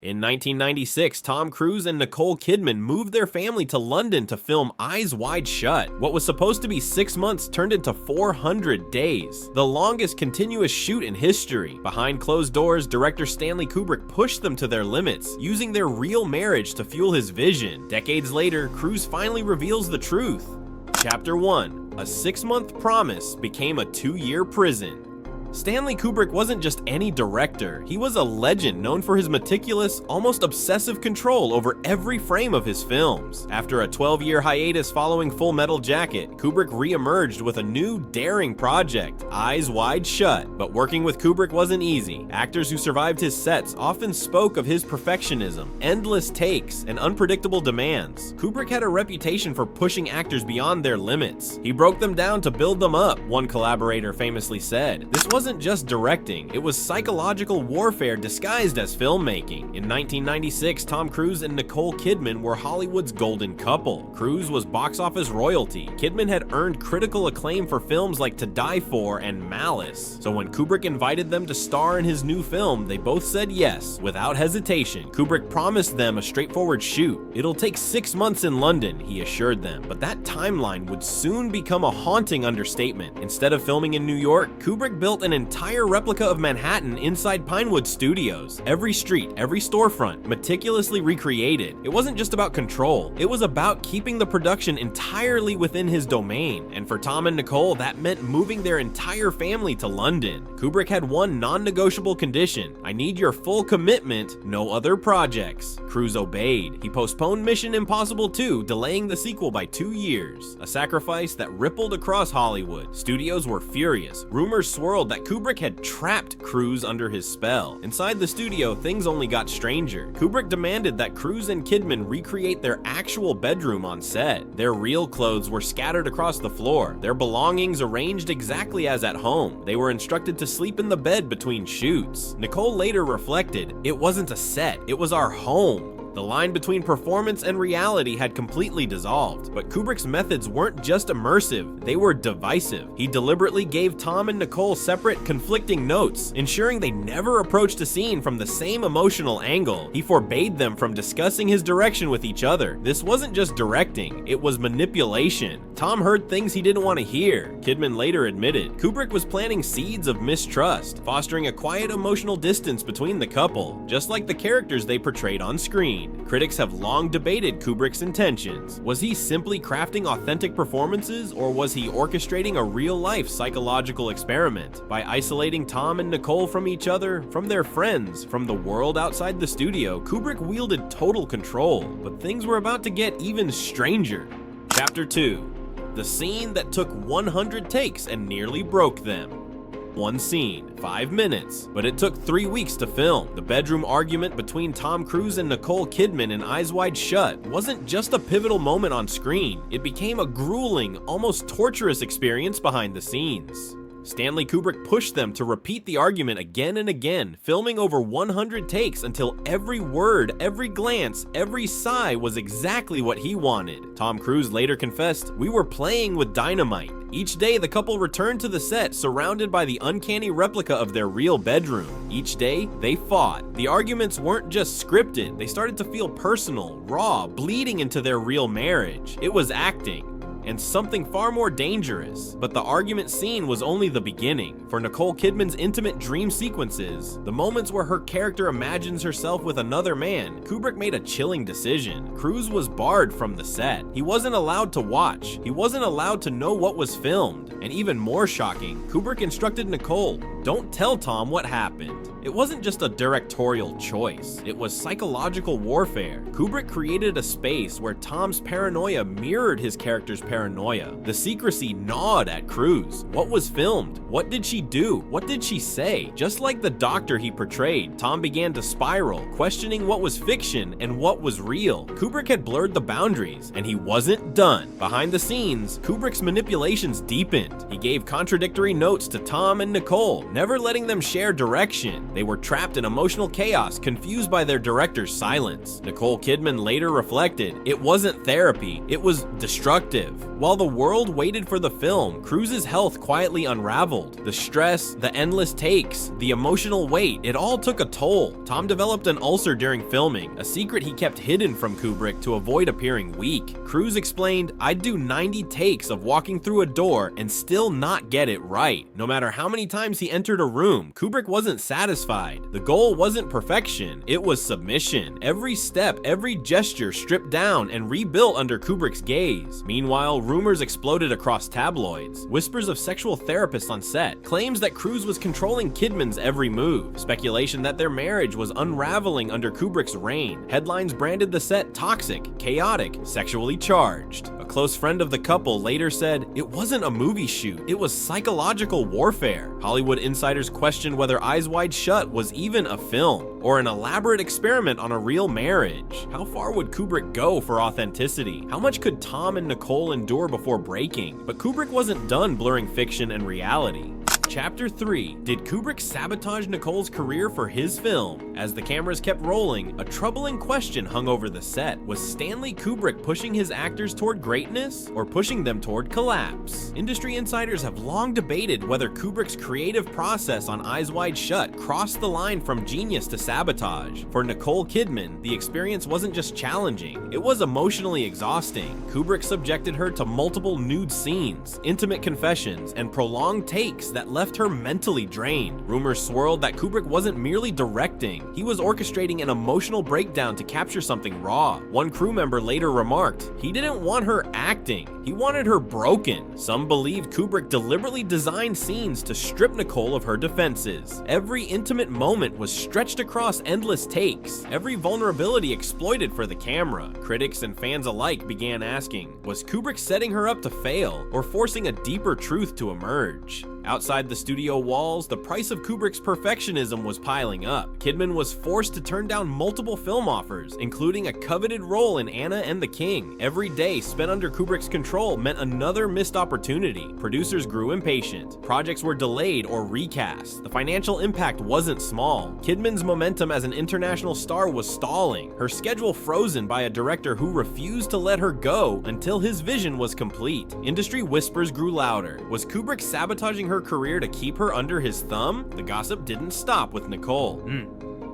In 1996, Tom Cruise and Nicole Kidman moved their family to London to film Eyes Wide Shut. What was supposed to be 6 months turned into 400 days, the longest continuous shoot in history. Behind closed doors, director Stanley Kubrick pushed them to their limits, using their real marriage to fuel his vision. Decades later, Cruise finally reveals the truth. Chapter 1. A 6-month promise became a 2-year prison. Stanley Kubrick wasn't just any director, he was a legend known for his meticulous, almost obsessive control over every frame of his films. After a 12-year hiatus following Full Metal Jacket, Kubrick re-emerged with a new, daring project, Eyes Wide Shut. But working with Kubrick wasn't easy. Actors who survived his sets often spoke of his perfectionism, endless takes, and unpredictable demands. Kubrick had a reputation for pushing actors beyond their limits. He broke them down to build them up, one collaborator famously said. This wasn't just directing, it was psychological warfare disguised as filmmaking. In 1996, Tom Cruise and Nicole Kidman were Hollywood's golden couple. Cruise was box office royalty. Kidman had earned critical acclaim for films like To Die For and Malice. So when Kubrick invited them to star in his new film, they both said yes, without hesitation. Kubrick promised them a straightforward shoot. It'll take 6 months in London, he assured them. But that timeline would soon become a haunting understatement. Instead of filming in New York, Kubrick built an entire replica of Manhattan inside Pinewood Studios. Every street, every storefront, meticulously recreated. It wasn't just about control, it was about keeping the production entirely within his domain. And for Tom and Nicole, that meant moving their entire family to London. Kubrick had one non-negotiable condition: I need your full commitment, no other projects. Cruise obeyed. He postponed Mission Impossible 2, delaying the sequel by 2 years. A sacrifice that rippled across Hollywood. Studios were furious. Rumors swirled that Kubrick had trapped Cruise under his spell. Inside the studio, things only got stranger. Kubrick demanded that Cruise and Kidman recreate their actual bedroom on set. Their real clothes were scattered across the floor, their belongings arranged exactly as at home. They were instructed to sleep in the bed between shoots. Nicole later reflected, "It wasn't a set, it was our home." The line between performance and reality had completely dissolved, but Kubrick's methods weren't just immersive, they were divisive. He deliberately gave Tom and Nicole separate, conflicting notes, ensuring they never approached a scene from the same emotional angle. He forbade them from discussing his direction with each other. This wasn't just directing, it was manipulation. Tom heard things he didn't want to hear. Kidman later admitted, Kubrick was planting seeds of mistrust, fostering a quiet emotional distance between the couple, just like the characters they portrayed on screen. Critics have long debated Kubrick's intentions. Was he simply crafting authentic performances, or was he orchestrating a real-life psychological experiment? By isolating Tom and Nicole from each other, from their friends, from the world outside the studio, Kubrick wielded total control. But things were about to get even stranger. Chapter 2. The scene that took 100 takes and nearly broke them. One scene, 5 minutes, but it took 3 weeks to film. The bedroom argument between Tom Cruise and Nicole Kidman in Eyes Wide Shut wasn't just a pivotal moment on screen, it became a grueling, almost torturous experience behind the scenes. Stanley Kubrick pushed them to repeat the argument again and again, filming over 100 takes until every word, every glance, every sigh was exactly what he wanted. Tom Cruise later confessed, "We were playing with dynamite." Each day, the couple returned to the set surrounded by the uncanny replica of their real bedroom. Each day, they fought. The arguments weren't just scripted, they started to feel personal, raw, bleeding into their real marriage. It was acting. And something far more dangerous. But the argument scene was only the beginning. For Nicole Kidman's intimate dream sequences, the moments where her character imagines herself with another man, Kubrick made a chilling decision. Cruise was barred from the set. He wasn't allowed to watch. He wasn't allowed to know what was filmed. And even more shocking, Kubrick instructed Nicole, "Don't tell Tom what happened." It wasn't just a directorial choice, it was psychological warfare. Kubrick created a space where Tom's paranoia mirrored his character's paranoia. The secrecy gnawed at Cruise. What was filmed? What did she do? What did she say? Just like the doctor he portrayed, Tom began to spiral, questioning what was fiction and what was real. Kubrick had blurred the boundaries, and he wasn't done. Behind the scenes, Kubrick's manipulations deepened. He gave contradictory notes to Tom and Nicole, never letting them share direction. They were trapped in emotional chaos, confused by their director's silence. Nicole Kidman later reflected, "It wasn't therapy, it was destructive." While the world waited for the film, Cruise's health quietly unraveled. The stress, the endless takes, the emotional weight, it all took a toll. Tom developed an ulcer during filming, a secret he kept hidden from Kubrick to avoid appearing weak. Cruise explained, "I'd do 90 takes of walking through a door and still not get it right. No matter how many times he entered a room, Kubrick wasn't satisfied. The goal wasn't perfection, it was submission. Every step, every gesture stripped down and rebuilt under Kubrick's gaze." Meanwhile, rumors exploded across tabloids. Whispers of sexual therapists on set, claims that Cruise was controlling Kidman's every move, speculation that their marriage was unraveling under Kubrick's reign. Headlines branded the set toxic, chaotic, sexually charged. A close friend of the couple later said, "It wasn't a movie shoot, it was psychological warfare." Hollywood insiders questioned whether Eyes Wide Shut was even a film, or an elaborate experiment on a real marriage. How far would Kubrick go for authenticity? How much could Tom and Nicole endure before breaking? But Kubrick wasn't done blurring fiction and reality. Chapter 3. Did Kubrick sabotage Nicole's career for his film? As the cameras kept rolling, a troubling question hung over the set. Was Stanley Kubrick pushing his actors toward greatness, or pushing them toward collapse? Industry insiders have long debated whether Kubrick's creative process on Eyes Wide Shut crossed the line from genius to sabotage. For Nicole Kidman, the experience wasn't just challenging, it was emotionally exhausting. Kubrick subjected her to multiple nude scenes, intimate confessions, and prolonged takes that left her mentally drained. Rumors swirled that Kubrick wasn't merely directing, he was orchestrating an emotional breakdown to capture something raw. One crew member later remarked, "He didn't want her acting, he wanted her broken." Some believe Kubrick deliberately designed scenes to strip Nicole of her defenses. Every intimate moment was stretched across endless takes, every vulnerability exploited for the camera. Critics and fans alike began asking, was Kubrick setting her up to fail, or forcing a deeper truth to emerge? Outside the studio walls, the price of Kubrick's perfectionism was piling up. Kidman was forced to turn down multiple film offers, including a coveted role in Anna and the King. Every day spent under Kubrick's control meant another missed opportunity. Producers grew impatient. Projects were delayed or recast. The financial impact wasn't small. Kidman's momentum as an international star was stalling, her schedule frozen by a director who refused to let her go until his vision was complete. Industry whispers grew louder. Was Kubrick sabotaging her career to keep her under his thumb? The gossip didn't stop with Nicole.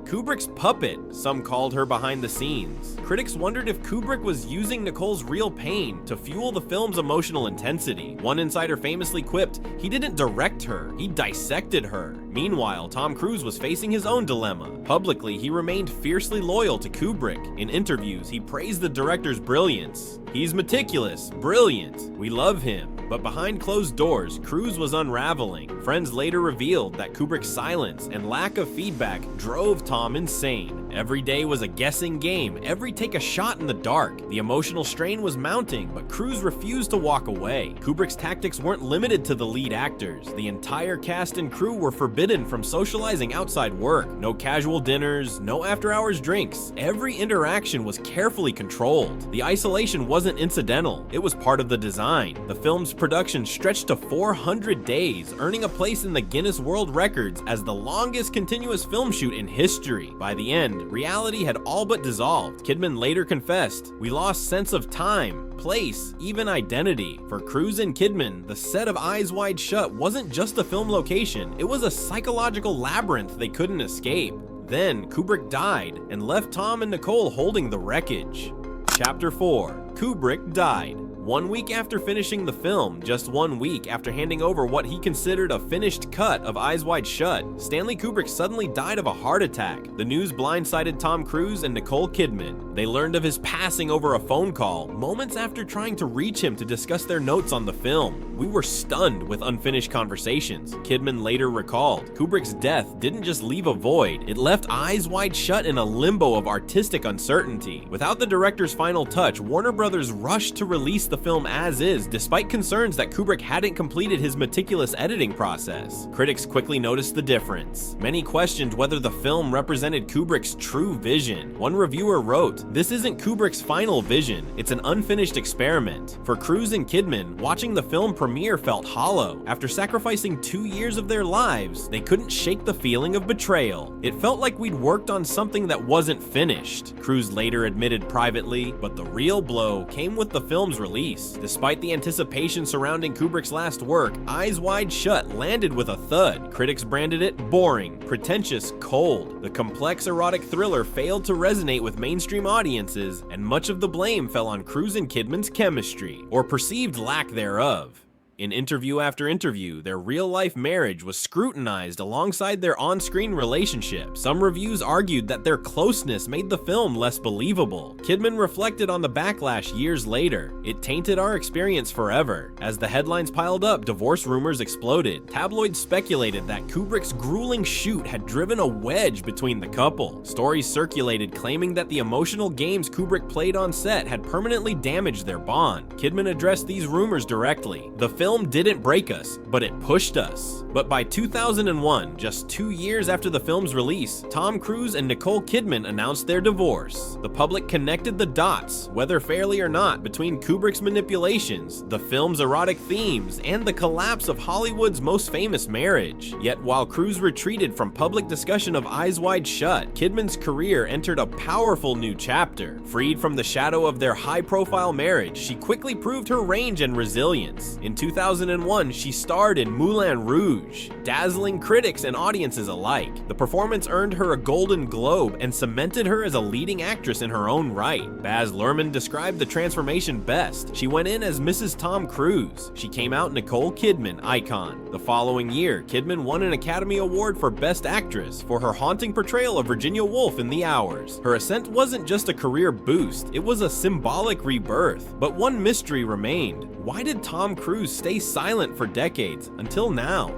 Kubrick's puppet, some called her behind the scenes. Critics wondered if Kubrick was using Nicole's real pain to fuel the film's emotional intensity. One insider famously quipped, "He didn't direct her, he dissected her." Meanwhile, Tom Cruise was facing his own dilemma. Publicly, he remained fiercely loyal to Kubrick. In interviews, he praised the director's brilliance. "He's meticulous, brilliant, we love him." But behind closed doors, Cruise was unraveling. Friends later revealed that Kubrick's silence and lack of feedback drove Tom insane. Every day was a guessing game, every take a shot in the dark. The emotional strain was mounting, but Cruise refused to walk away. Kubrick's tactics weren't limited to the lead actors. The entire cast and crew were forbidden from socializing outside work. No casual dinners, no after-hours drinks. Every interaction was carefully controlled. The isolation wasn't incidental, it was part of the design. The film's production stretched to 400 days, earning a place in the Guinness World Records as the longest continuous film shoot in history. By the end, reality had all but dissolved. Kidman later confessed, "We lost sense of time, place, even identity." For Cruise and Kidman, the set of Eyes Wide Shut wasn't just a film location, it was a psychological labyrinth they couldn't escape. Then, Kubrick died and left Tom and Nicole holding the wreckage. Chapter 4. Kubrick died. 1 week after finishing the film, just 1 week after handing over what he considered a finished cut of Eyes Wide Shut, Stanley Kubrick suddenly died of a heart attack. The news blindsided Tom Cruise and Nicole Kidman. They learned of his passing over a phone call, moments after trying to reach him to discuss their notes on the film. "We were stunned with unfinished conversations," Kidman later recalled. Kubrick's death didn't just leave a void, it left Eyes Wide Shut in a limbo of artistic uncertainty. Without the director's final touch, Warner Brothers rushed to release the film as is, despite concerns that Kubrick hadn't completed his meticulous editing process. Critics quickly noticed the difference. Many questioned whether the film represented Kubrick's true vision. One reviewer wrote, "This isn't Kubrick's final vision, it's an unfinished experiment." For Cruise and Kidman, watching the film premiere felt hollow. After sacrificing 2 years of their lives, they couldn't shake the feeling of betrayal. "It felt like we'd worked on something that wasn't finished," Cruise later admitted privately, but the real blow came with the film's release. release. Despite the anticipation surrounding Kubrick's last work, Eyes Wide Shut landed with a thud. Critics branded it boring, pretentious, cold. The complex erotic thriller failed to resonate with mainstream audiences, and much of the blame fell on Cruise and Kidman's chemistry, or perceived lack thereof. In interview after interview, their real-life marriage was scrutinized alongside their on-screen relationship. Some reviews argued that their closeness made the film less believable. Kidman reflected on the backlash years later. "It tainted our experience forever." As the headlines piled up, divorce rumors exploded. Tabloids speculated that Kubrick's grueling shoot had driven a wedge between the couple. Stories circulated claiming that the emotional games Kubrick played on set had permanently damaged their bond. Kidman addressed these rumors directly. "The film didn't break us, but it pushed us." But by 2001, just 2 years after the film's release, Tom Cruise and Nicole Kidman announced their divorce. The public connected the dots, whether fairly or not, between Kubrick's manipulations, the film's erotic themes, and the collapse of Hollywood's most famous marriage. Yet while Cruise retreated from public discussion of Eyes Wide Shut, Kidman's career entered a powerful new chapter. Freed from the shadow of their high-profile marriage, she quickly proved her range and resilience. In 2001, she starred in Moulin Rouge, dazzling critics and audiences alike. The performance earned her a Golden Globe and cemented her as a leading actress in her own right. Baz Luhrmann described the transformation best. "She went in as Mrs. Tom Cruise. She came out Nicole Kidman, icon." The following year, Kidman won an Academy Award for Best Actress for her haunting portrayal of Virginia Woolf in The Hours. Her ascent wasn't just a career boost, it was a symbolic rebirth. But one mystery remained. Why did Tom Cruise stay silent for decades, until now?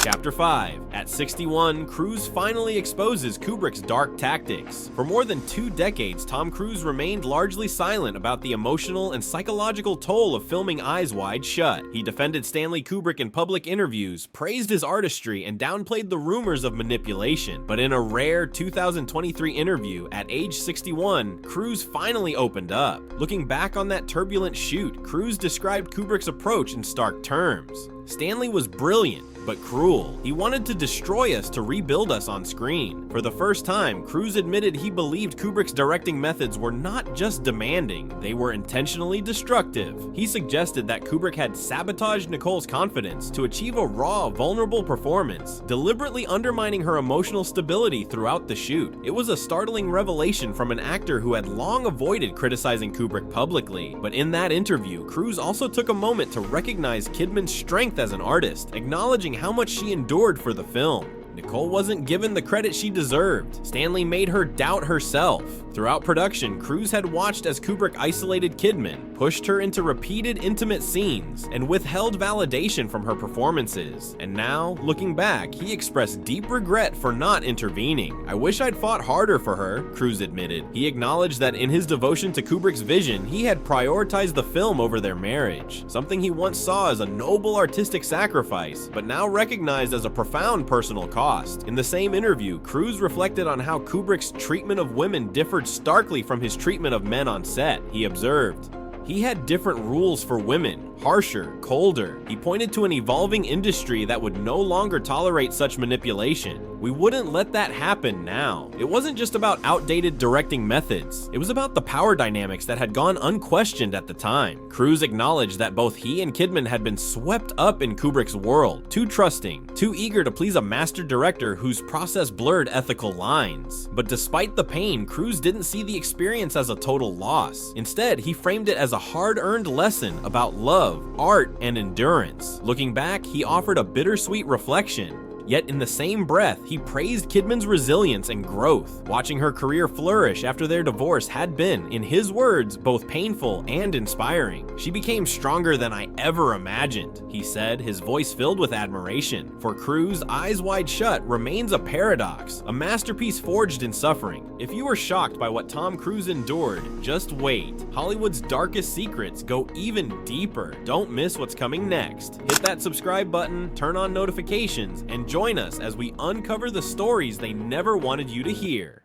Chapter 5. At 61, Cruise finally exposes Kubrick's dark tactics. For more than 2 decades, Tom Cruise remained largely silent about the emotional and psychological toll of filming Eyes Wide Shut. He defended Stanley Kubrick in public interviews, praised his artistry, and downplayed the rumors of manipulation. But in a rare 2023 interview, at age 61, Cruise finally opened up. Looking back on that turbulent shoot, Cruise described Kubrick's approach in stark terms. "Stanley was brilliant, but cruel. He wanted to destroy us to rebuild us on screen." For the first time, Cruise admitted he believed Kubrick's directing methods were not just demanding, they were intentionally destructive. He suggested that Kubrick had sabotaged Nicole's confidence to achieve a raw, vulnerable performance, deliberately undermining her emotional stability throughout the shoot. It was a startling revelation from an actor who had long avoided criticizing Kubrick publicly. But in that interview, Cruise also took a moment to recognize Kidman's strength as an artist, acknowledging how much she endured for the film. Nicole wasn't given the credit she deserved. Stanley made her doubt herself. Throughout production, Cruise had watched as Kubrick isolated Kidman, pushed her into repeated intimate scenes, and withheld validation from her performances. And now, looking back, he expressed deep regret for not intervening. "I wish I'd fought harder for her," Cruise admitted. He acknowledged that in his devotion to Kubrick's vision, he had prioritized the film over their marriage, something he once saw as a noble artistic sacrifice, but now recognized as a profound personal cost. In the same interview, Cruise reflected on how Kubrick's treatment of women differed starkly from his treatment of men on set. He observed, "He had different rules for women, harsher, colder." He pointed to an evolving industry that would no longer tolerate such manipulation. "We wouldn't let that happen now." It wasn't just about outdated directing methods. It was about the power dynamics that had gone unquestioned at the time. Cruise acknowledged that both he and Kidman had been swept up in Kubrick's world, too trusting, too eager to please a master director whose process blurred ethical lines. But despite the pain, Cruise didn't see the experience as a total loss. Instead, he framed it as a hard-earned lesson about love, art, and endurance. Looking back, he offered a bittersweet reflection. Yet in the same breath, he praised Kidman's resilience and growth. Watching her career flourish after their divorce had been, in his words, both painful and inspiring. "She became stronger than I ever imagined," he said, his voice filled with admiration. For Cruise, Eyes Wide Shut remains a paradox, a masterpiece forged in suffering. If you were shocked by what Tom Cruise endured, just wait. Hollywood's darkest secrets go even deeper. Don't miss what's coming next. Hit that subscribe button, turn on notifications, and join us as we uncover the stories they never wanted you to hear.